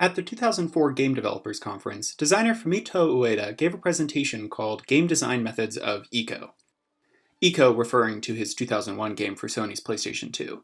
At the 2004 Game Developers Conference, designer Fumito Ueda gave a presentation called Game Design Methods of Ico. Ico referring to his 2001 game for Sony's PlayStation 2.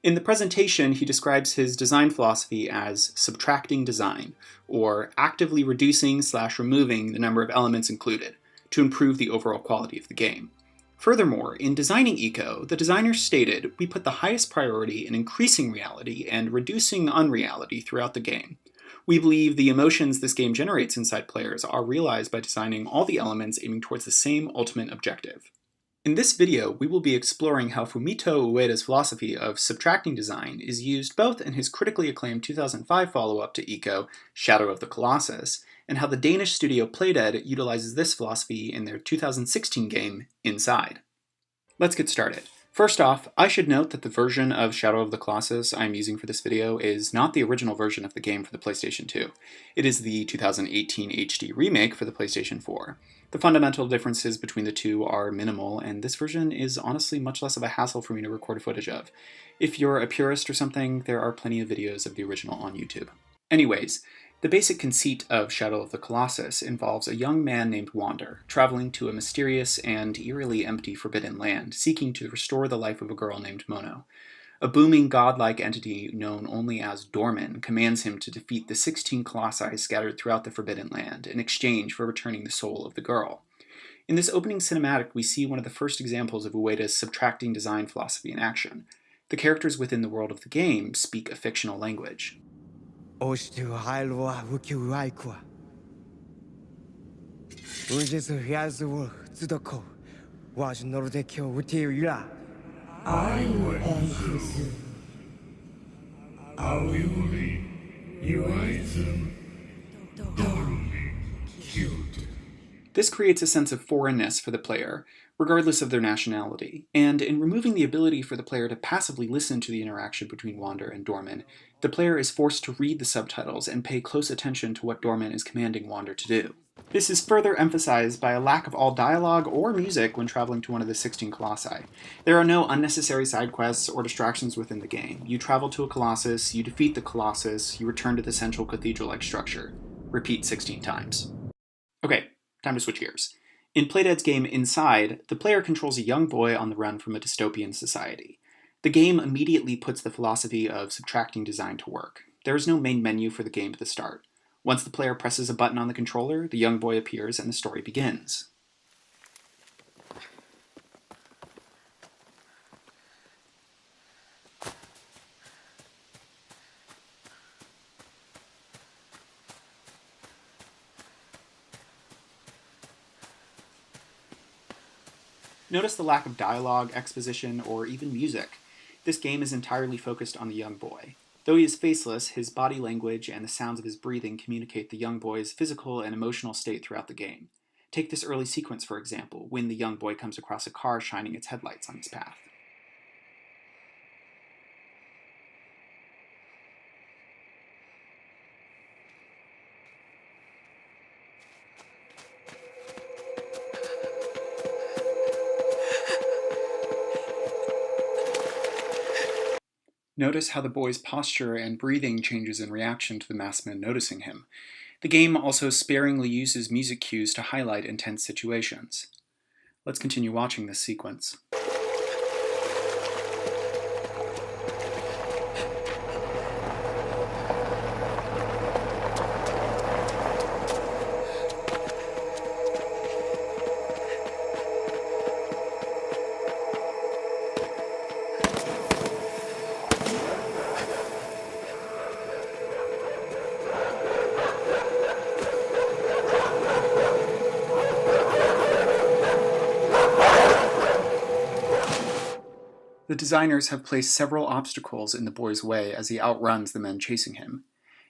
In the presentation, he describes his design philosophy as subtracting design, or actively reducing/removing the number of elements included, to improve the overall quality of the game. Furthermore, in designing Ico, the designer stated, "We put the highest priority in increasing reality and reducing unreality throughout the game. We believe the emotions this game generates inside players are realized by designing all the elements aiming towards the same ultimate objective." In this video, we will be exploring how Fumito Ueda's philosophy of subtracting design is used both in his critically acclaimed 2005 follow-up to Ico, Shadow of the Colossus, and how the Danish studio Playdead utilizes this philosophy in their 2016 game, Inside. Let's get started. First off, I should note that the version of Shadow of the Colossus I'm using for this video is not the original version of the game for the PlayStation 2. It is the 2018 HD remake for the PlayStation 4. The fundamental differences between the two are minimal, and this version is honestly much less of a hassle for me to record footage of. If you're a purist or something, there are plenty of videos of the original on YouTube. Anyways, the basic conceit of Shadow of the Colossus involves a young man named Wander, traveling to a mysterious and eerily empty forbidden land, seeking to restore the life of a girl named Mono. A booming godlike entity known only as Dorman commands him to defeat the 16 colossi scattered throughout the Forbidden Land in exchange for returning the soul of the girl. In this opening cinematic, we see one of the first examples of Ueda's subtracting design philosophy in action. The characters within the world of the game speak a fictional language. This creates a sense of foreignness for the player, regardless of their nationality, and in removing the ability for the player to passively listen to the interaction between Wander and Dorman, the player is forced to read the subtitles and pay close attention to what Dorman is commanding Wander to do. This is further emphasized by a lack of all dialogue or music when traveling to one of the 16 colossi. There are no unnecessary side quests or distractions within the game. You travel to a colossus, you defeat the colossus, you return to the central cathedral-like structure. Repeat 16 times. Okay, time to switch gears. In Playdead's game Inside, the player controls a young boy on the run from a dystopian society. The game immediately puts the philosophy of subtracting design to work. There is no main menu for the game at the start. Once the player presses a button on the controller, the young boy appears and the story begins. Notice the lack of dialogue, exposition, or even music. This game is entirely focused on the young boy. Though he is faceless, his body language and the sounds of his breathing communicate the young boy's physical and emotional state throughout the game. Take this early sequence, for example, when the young boy comes across a car shining its headlights on his path. Notice how the boy's posture and breathing changes in reaction to the masked man noticing him. The game also sparingly uses music cues to highlight intense situations. Let's continue watching this sequence. The designers have placed several obstacles in the boy's way as he outruns the men chasing him.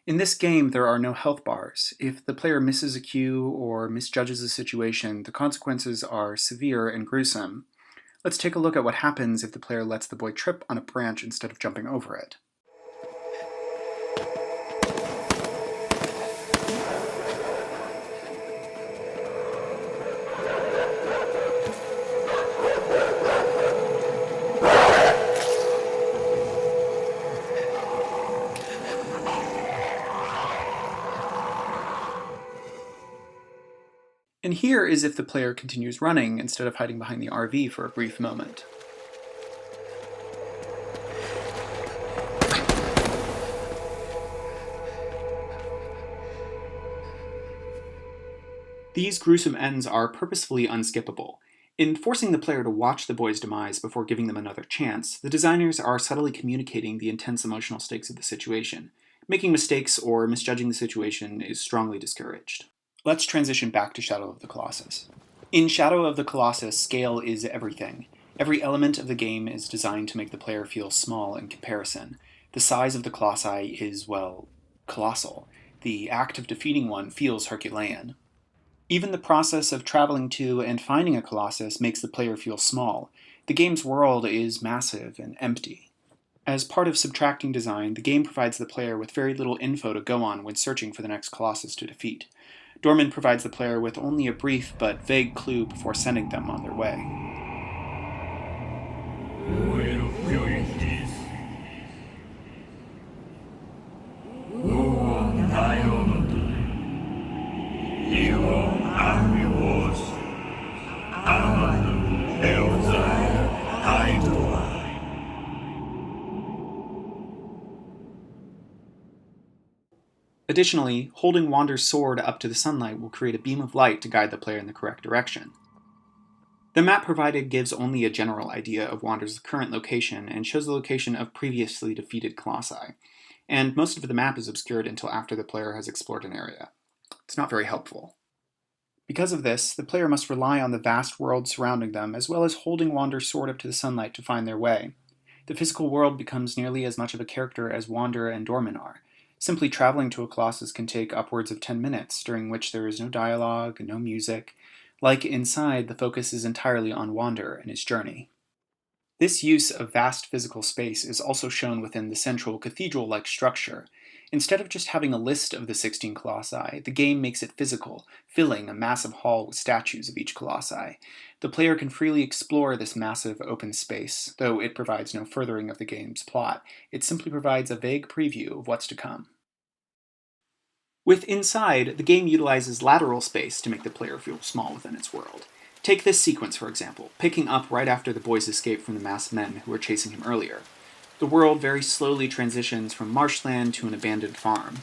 In this game, there are no health bars. If the player misses a cue or misjudges a situation, the consequences are severe and gruesome. Let's take a look at what happens if the player lets the boy trip on a branch instead of jumping over it. And here is if the player continues running instead of hiding behind the RV for a brief moment. These gruesome ends are purposefully unskippable. In forcing the player to watch the boy's demise before giving them another chance, the designers are subtly communicating the intense emotional stakes of the situation. Making mistakes or misjudging the situation is strongly discouraged. Let's transition back to Shadow of the Colossus. In Shadow of the Colossus, scale is everything. Every element of the game is designed to make the player feel small in comparison. The size of the colossi is, well, colossal. The act of defeating one feels Herculean. Even the process of traveling to and finding a Colossus makes the player feel small. The game's world is massive and empty. As part of subtracting design, the game provides the player with very little info to go on when searching for the next Colossus to defeat. Dorman provides the player with only a brief but vague clue before sending them on their way. Additionally, holding Wander's sword up to the sunlight will create a beam of light to guide the player in the correct direction. The map provided gives only a general idea of Wander's current location and shows the location of previously defeated colossi, and most of the map is obscured until after the player has explored an area. It's not very helpful. Because of this, the player must rely on the vast world surrounding them, as well as holding Wander's sword up to the sunlight to find their way. The physical world becomes nearly as much of a character as Wander and Dorman are. Simply traveling to a Colossus can take upwards of 10 minutes, during which there is no dialogue, no music. Like Inside, the focus is entirely on Wander and his journey. This use of vast physical space is also shown within the central cathedral-like structure. Instead of just having a list of the 16 colossi, the game makes it physical, filling a massive hall with statues of each colossi. The player can freely explore this massive open space, though it provides no furthering of the game's plot. It simply provides a vague preview of what's to come. With Inside, the game utilizes lateral space to make the player feel small within its world. Take this sequence, for example, picking up right after the boy's escape from the masked men who were chasing him earlier. The world very slowly transitions from marshland to an abandoned farm.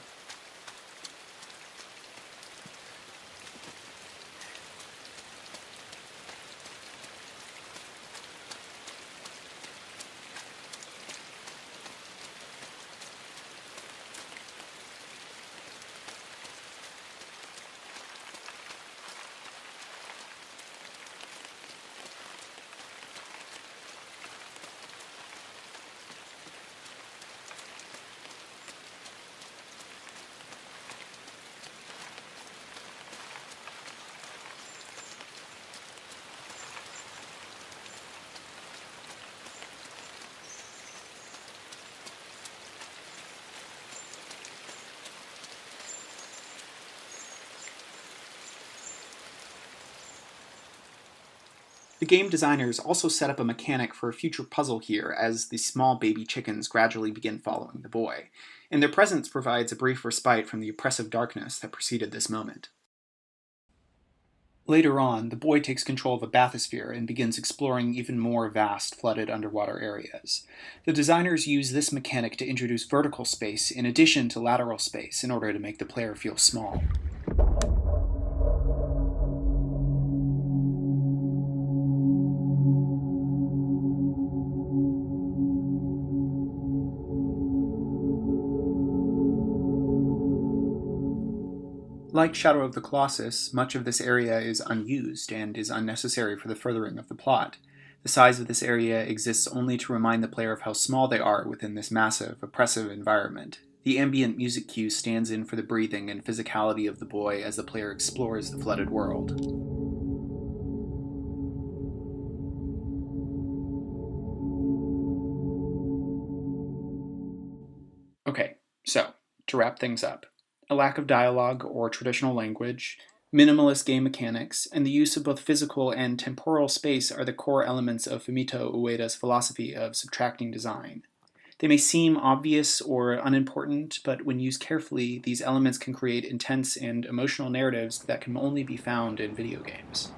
The game designers also set up a mechanic for a future puzzle here as the small baby chickens gradually begin following the boy, and their presence provides a brief respite from the oppressive darkness that preceded this moment. Later on, the boy takes control of a bathysphere and begins exploring even more vast, flooded underwater areas. The designers use this mechanic to introduce vertical space in addition to lateral space in order to make the player feel small. Like Shadow of the Colossus, much of this area is unused and is unnecessary for the furthering of the plot. The size of this area exists only to remind the player of how small they are within this massive, oppressive environment. The ambient music cue stands in for the breathing and physicality of the boy as the player explores the flooded world. Okay, so, to wrap things up. A lack of dialogue or traditional language, minimalist game mechanics, and the use of both physical and temporal space are the core elements of Fumito Ueda's philosophy of subtracting design. They may seem obvious or unimportant, but when used carefully, these elements can create intense and emotional narratives that can only be found in video games.